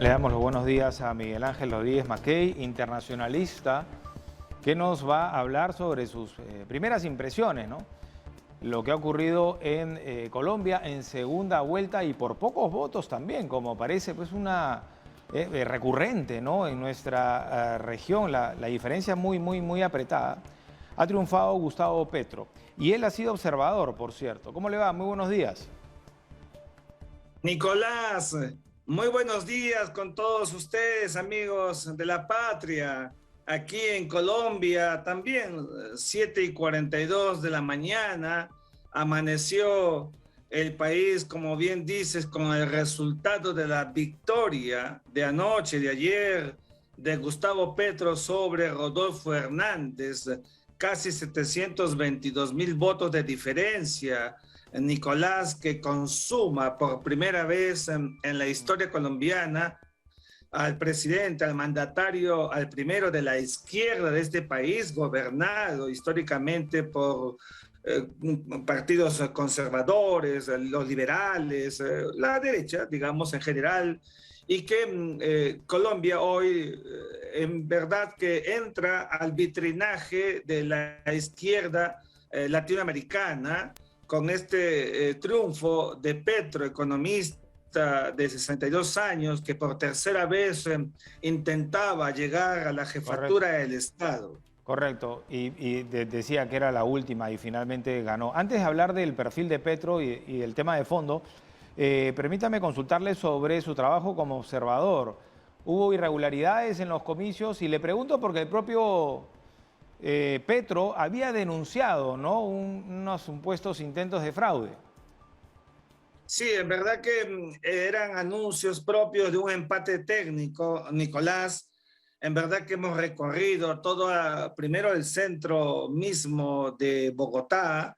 Le damos los buenos días a Miguel Ángel Rodríguez Mackey, internacionalista, que nos va a hablar sobre sus primeras impresiones, ¿no? Lo que ha ocurrido en Colombia en segunda vuelta y por pocos votos también, como parece pues una recurrente, ¿no? En nuestra región, la diferencia es muy apretada. Ha triunfado Gustavo Petro y él ha sido observador, por cierto. ¿Cómo le va? Muy buenos días. Nicolás, muy buenos días con todos ustedes, amigos de la patria. Aquí en Colombia también, 7:42 de la mañana, amaneció el país, como bien dices, con el resultado de la victoria de anoche, de ayer, de Gustavo Petro sobre Rodolfo Hernández, casi 722,000 votos de diferencia. Nicolás, que consuma por primera vez en la historia colombiana al presidente, al mandatario, al primero de la izquierda de este país, gobernado históricamente por partidos conservadores, los liberales, la derecha, digamos, en general, y que Colombia hoy en verdad que entra al vitrinaje de la izquierda latinoamericana con este triunfo de Petro, economista de 62 años, que por tercera vez intentaba llegar a la Correcto. jefatura del Estado. Correcto, y decía que era la última y finalmente ganó. Antes de hablar del perfil de Petro y el tema de fondo, permítame consultarle sobre su trabajo como observador. ¿Hubo irregularidades en los comicios? Y le pregunto porque el propio Petro había denunciado, ¿no? Unos supuestos intentos de fraude. Sí, en verdad que eran anuncios propios de un empate técnico, Nicolás. En verdad que hemos recorrido todo, primero el centro mismo de Bogotá,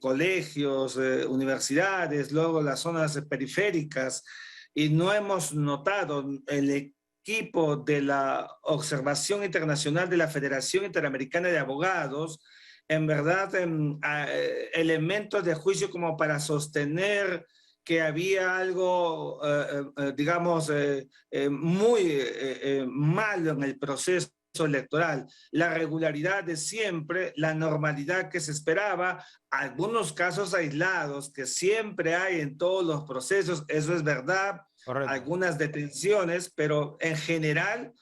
colegios, universidades, luego las zonas periféricas, y no hemos notado el equipo de la Observación Internacional de la Federación Interamericana de Abogados, en verdad, elementos de juicio como para sostener que había algo, digamos, muy malo en el proceso electoral. La regularidad de siempre, la normalidad que se esperaba, algunos casos aislados que siempre hay en todos los procesos, eso es verdad, Correcto. algunas detenciones, pero en general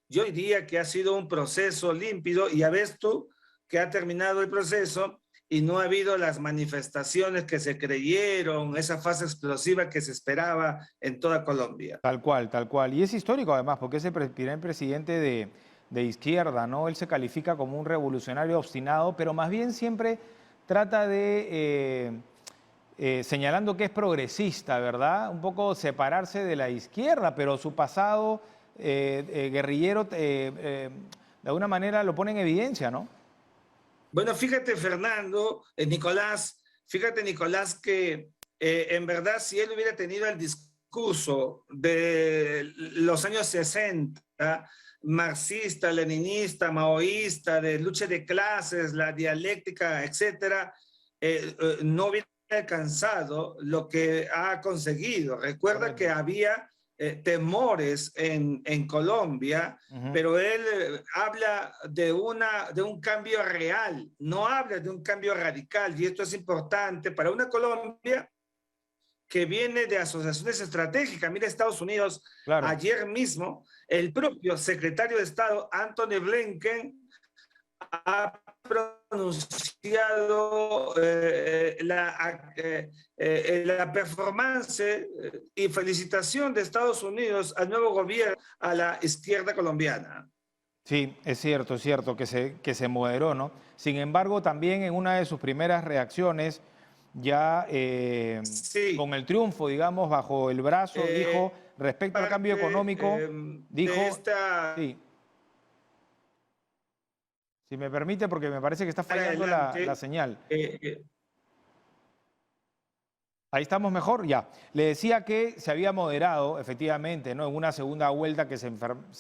yo diría que ha sido un proceso límpido y ya ves tú que ha terminado el proceso y no ha habido las manifestaciones que se creyeron, esa fase explosiva que se esperaba en toda Colombia. Tal cual, tal cual. Y es histórico además, porque es el primer presidente de izquierda, ¿no? Él se califica como un revolucionario obstinado, pero más bien siempre trata de, señalando que es progresista, ¿verdad? Un poco separarse de la izquierda, pero su pasado guerrillero de alguna manera lo pone en evidencia, ¿no? Bueno, fíjate, Fernando, fíjate, Nicolás, que en verdad si él hubiera tenido el discurso de los años 60, marxista, leninista, maoísta, de lucha de clases, la dialéctica, etcétera, no hubiera alcanzado lo que ha conseguido. Recuerda que Correcto. había temores en Colombia, Ujú. pero él habla de un cambio real, no habla de un cambio radical, y esto es importante para una Colombia que viene de asociaciones estratégicas. Mira, Estados Unidos, Claro. ayer mismo, el propio secretario de Estado, Anthony Blinken, ha pronunciado la performance y felicitación de Estados Unidos al nuevo gobierno, a la izquierda colombiana. Sí, es cierto que se moderó, ¿no? Sin embargo, también en una de sus primeras reacciones, ya con Sí, el triunfo, digamos, bajo el brazo, dijo, eh, respecto al cambio parte económico, de dijo, esta sí, si me permite, porque me parece que está fallando la adelante, señal. eh, eh, Ahí estamos mejor, ya. Le decía que se había moderado, efectivamente, ¿no? En una segunda vuelta que se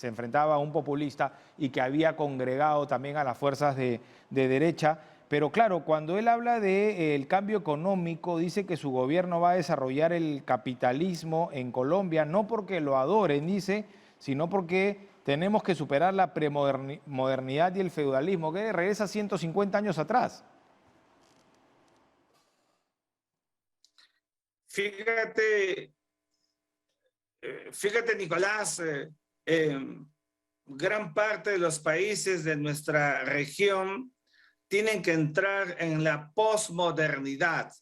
enfrentaba a un populista y que había congregado también a las fuerzas de derecha. Pero claro, cuando él habla del cambio económico, dice que su gobierno va a desarrollar el capitalismo en Colombia, no porque lo adoren, dice, sino porque tenemos que superar la premodernidad y el feudalismo, que regresa 150 años atrás. Fíjate, fíjate, Nicolás, gran parte de los países de nuestra región tienen que entrar en la posmodernidad.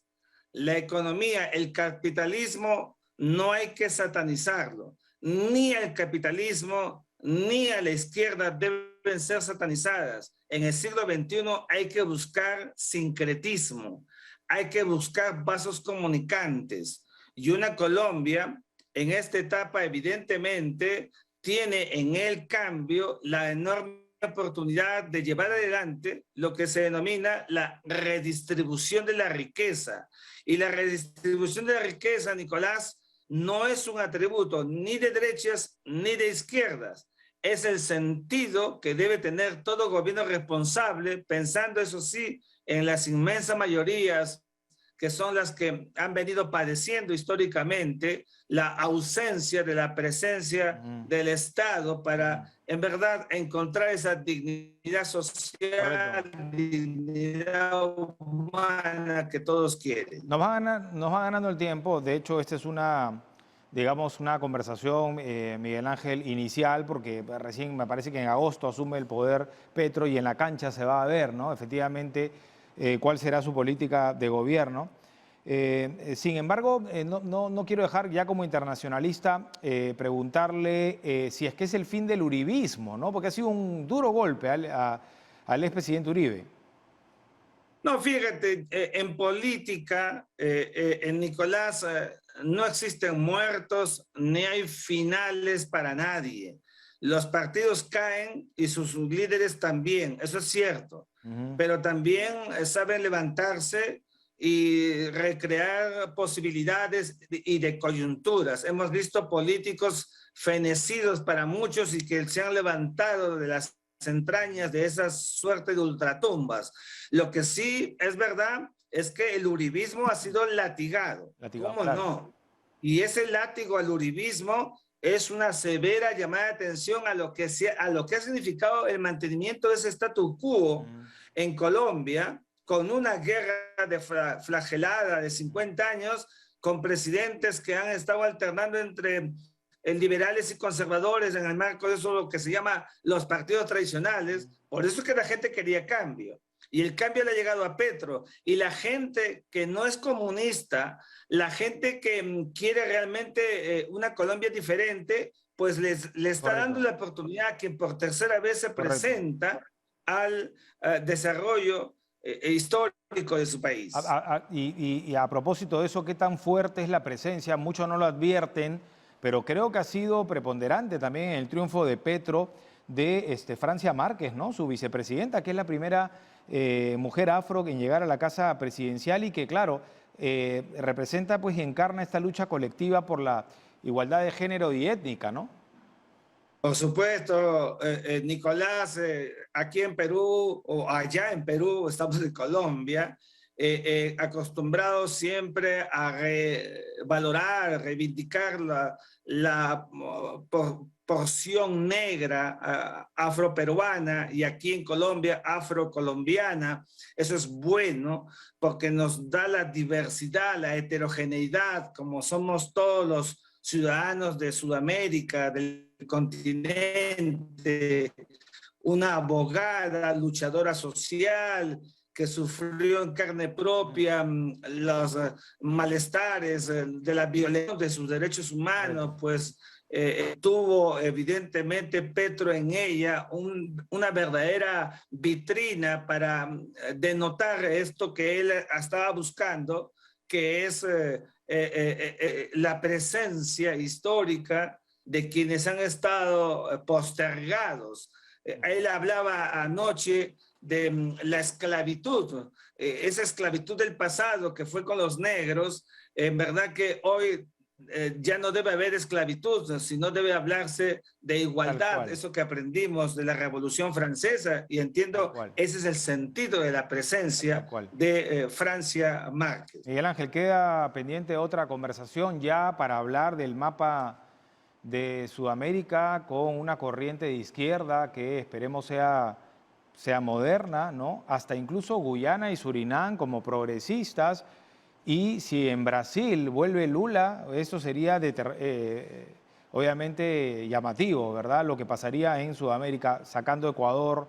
La economía, el capitalismo, no hay que satanizarlo. Ni el capitalismo ni a la izquierda deben ser satanizadas. En el siglo XXI hay que buscar sincretismo, hay que buscar vasos comunicantes. Y una Colombia en esta etapa evidentemente tiene en el cambio la enorme oportunidad de llevar adelante lo que se denomina la redistribución de la riqueza. Y la redistribución de la riqueza, Nicolás, no es un atributo ni de derechas ni de izquierdas. Es el sentido que debe tener todo gobierno responsable, pensando, eso sí, en las inmensas mayorías que son las que han venido padeciendo históricamente la ausencia de la presencia del Estado para, en verdad, encontrar esa dignidad social, Correcto. dignidad humana que todos quieren. Nos va ganando el tiempo. De hecho, esta es una, digamos, una conversación, Miguel Ángel, inicial, porque recién me parece que en agosto asume el poder Petro y en la cancha se va a ver, ¿no? Efectivamente, cuál será su política de gobierno. Sin embargo, no quiero dejar ya como internacionalista preguntarle si es que es el fin del uribismo, ¿no? Porque ha sido un duro golpe al expresidente Uribe. No, fíjate, en política, en Nicolás, no existen muertos ni hay finales para nadie. Los partidos caen y sus líderes también, eso es cierto, pero también saben levantarse y recrear posibilidades y de coyunturas. Hemos visto políticos fenecidos para muchos y que se han levantado de las entrañas de esa suerte de ultratumbas. Lo que sí es verdad es que el uribismo ha sido latigado. ¿Cómo Claro. no? Y ese látigo al uribismo es una severa llamada de atención a lo que ha significado el mantenimiento de ese statu quo en Colombia, con una guerra flagelada de 50 años, con presidentes que han estado alternando entre liberales y conservadores en el marco de eso, lo que se llama los partidos tradicionales. Por eso es que la gente quería cambio. Y el cambio le ha llegado a Petro. Y la gente que no es comunista, la gente que quiere realmente una Colombia diferente, pues le está dando la oportunidad a quien por tercera vez se presenta al desarrollo histórico de su país. Y a propósito de eso, ¿qué tan fuerte es la presencia? Muchos no lo advierten, pero creo que ha sido preponderante también en el triunfo de Petro de Francia Márquez, ¿no? Su vicepresidenta, que es la primera mujer afro en llegar a la casa presidencial y que, claro, representa pues y encarna esta lucha colectiva por la igualdad de género y étnica, ¿no? Por supuesto, Nicolás, aquí en Perú o allá en Perú, estamos en Colombia, acostumbrados siempre a valorar, reivindicar la porción negra afroperuana y aquí en Colombia afrocolombiana. Eso es bueno porque nos da la diversidad, la heterogeneidad, como somos todos los ciudadanos de Sudamérica, del continente, una abogada, luchadora social, que sufrió en carne propia los malestares de la violación de sus derechos humanos, pues tuvo evidentemente Petro en ella una verdadera vitrina para denotar esto que él estaba buscando, que es la presencia histórica de quienes han estado postergados. Él hablaba anoche de la esclavitud, esa esclavitud del pasado que fue con los negros. En verdad que hoy ya no debe haber esclavitud, sino debe hablarse de igualdad, eso que aprendimos de la Revolución Francesa, y entiendo ese es el sentido de la presencia de Francia Márquez. Miguel Ángel, queda pendiente otra conversación ya para hablar del mapa de Sudamérica con una corriente de izquierda que esperemos sea moderna, ¿no? Hasta incluso Guyana y Surinam como progresistas. Y si en Brasil vuelve Lula, eso sería obviamente llamativo, ¿verdad? Lo que pasaría en Sudamérica, sacando Ecuador,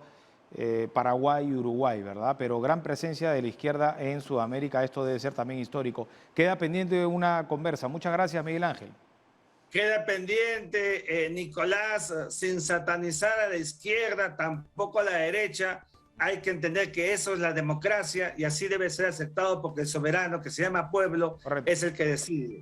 Paraguay y Uruguay, ¿verdad? Pero gran presencia de la izquierda en Sudamérica, esto debe ser también histórico. Queda pendiente una conversa. Muchas gracias, Miguel Ángel. Queda pendiente, Nicolás, sin satanizar a la izquierda, tampoco a la derecha. Hay que entender que eso es la democracia y así debe ser aceptado porque el soberano, que se llama pueblo, es el que decide.